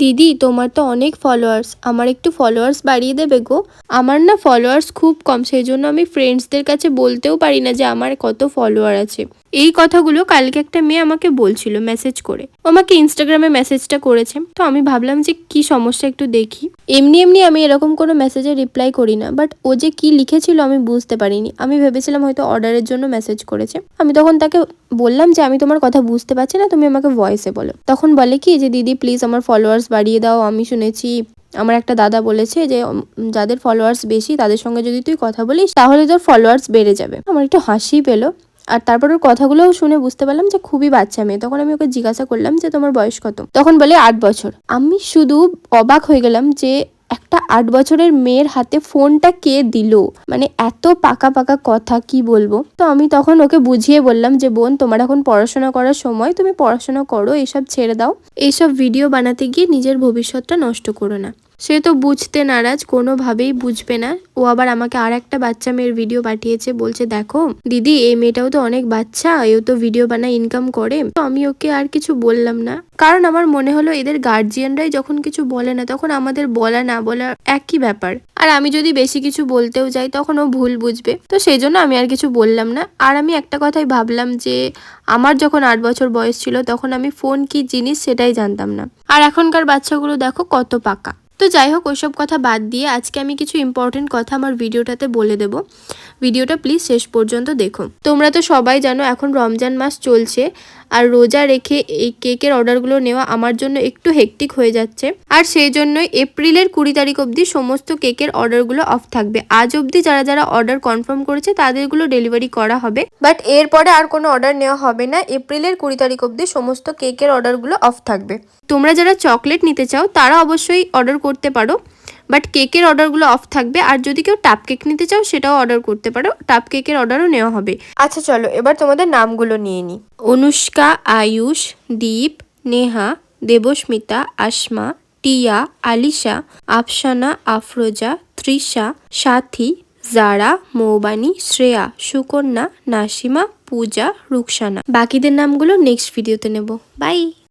দিদি তোমার তো অনেক ফলোয়ার্স, আমার একটু ফলোয়ার্স বাড়িয়ে দেবে গো। আমার না ফলোয়ার্স খুব কম, সেই জন্য আমি ফ্রেন্ডসদের কাছে বলতেও পারি না যে আমার কত ফলোয়ার আছে। এই কথাগুলো কালকে একটা মেয়ে আমাকে বলছিল মেসেজ করে, ও আমাকে ইনস্টাগ্রামে মেসেজটা করেছে। তো আমি ভাবলাম যে কি সমস্যা একটু দেখি। এমনি এমনি আমি এরকম কোনো মেসেজে রিপ্লাই করি না, বাট ও যে কি লিখেছিল আমি বুঝতে পারিনি। আমি ভেবেছিলাম হয়তো অর্ডারের জন্য মেসেজ করেছে। আমি তখন তাকে বললাম যে আমি তোমার কথা বুঝতে পারছি না, তুমি আমাকে ভয়েসে বলো। তখন বলে কি যে দিদি প্লিজ আমার ফলোয়ার্স বাড়িয়ে দাও, আমি শুনেছি আমার একটা দাদা বলেছে যে যাদের ফলোয়ার্স বেশি তাদের সঙ্গে যদি তুই কথা বলিস তাহলে তোর ফলোয়ার্স বেড়ে যাবে। আমার একটু হাসি পেলো। আর তারপর ওর কথাগুলোও শুনে বুঝতে পারলাম যে খুবই বাচ্চা মেয়ে। তখন আমি ওকে জিজ্ঞাসা করলাম যে তোমার বয়স কত? তখন বলে 8 বছর। আমি শুধু অবাক হয়ে গেলাম যে একটা 8 বছরের মেয়ের হাতে ফোনটা কে দিল। মানে এত পাকা পাকা কথা কি বলবো। তো আমি তখন ওকে বুঝিয়ে বললাম যে বোন, তোমার এখন পড়াশোনা করার সময়, তুমি পড়াশোনা করো, এইসব ছেড়ে দাও। এইসব ভিডিও বানাতে গিয়ে নিজের ভবিষ্যৎটা নষ্ট করো না। সে তো বুঝতে নারাজ, কোনোভাবেই বুঝবে না। ও আবার আমাকে আর একটা বাচ্চা মেয়ের ভিডিও পাঠিয়েছে, বলছে দেখো দিদি এই মেয়েটাও তো অনেক বাচ্চা, এও তো ভিডিও বানায় ইনকাম করে। তো আমি ওকে আর কিছু বললাম না, কারণ আমার মনে হলো এদের গার্জিয়ানরাই যখন কিছু বলে না তখন আমাদের বলা না বলা একই ব্যাপার। আর আমি যদি বেশি কিছু বলতেও যাই তখন ও ভুল বুঝবে। তো সেই জন্য আমি আর কিছু বললাম না। আর আমি একটা কথাই ভাবলাম যে আমার যখন 8 বছর বয়স ছিল তখন আমি ফোন কি জিনিস সেটাই জানতাম না। আর এখনকার বাচ্চাগুলো দেখো কত পাকা। তো যাই হোক, ওইসব কথা বাদ দিয়ে আজকে আমি কিছু ইম্পর্টেন্ট কথা আমার ভিডিওটাতে বলে দেব। ভিডিওটা প্লিজ শেষ পর্যন্ত দেখো। তোমরা তো সবাই জানো এখন রমজান মাস চলছে, আর রোজা রেখে এই কেকের অর্ডারগুলো নেওয়া আমার জন্য একটু হেক্টিক হয়ে যাচ্ছে। আর সেই জন্যই এপ্রিলের 20 তারিখ অবধি সমস্ত কেকের অর্ডারগুলো অফ থাকবে। আজ অবধি যারা যারা অর্ডার কনফার্ম করেছে তাদেরগুলো ডেলিভারি করা হবে, বাট এরপরে আর কোনো অর্ডার নেওয়া হবে না। এপ্রিলের 20 তারিখ অবধি সমস্ত কেকের অর্ডারগুলো অফ থাকবে। তোমরা যারা চকলেট নিতে চাও তারা অবশ্যই অর্ডার করতে পারো, বাট কেকের অর্ডারগুলো অফ থাকবে। আর যদি কেউ টাপ কেক নিতে চাও সেটাও অর্ডার করতে পারো, টাপ কেকের অর্ডারও নেওয়া হবে। আচ্ছা চলো এবার তোমাদের নামগুলো নিয়ে নিই। অনুষ্কা, আয়ুষ, দীপ, নেহা, দেবস্মিতা, আসমা, টিয়া, আলিশা, আফসানা, আফরোজা, তৃষা, সাথী, জারা, মৌবানী, শ্রেয়া, সুকন্যা, নাসিমা, পূজা, রুকসানা। বাকিদের নামগুলো নেক্সট ভিডিওতে নেব। বাই।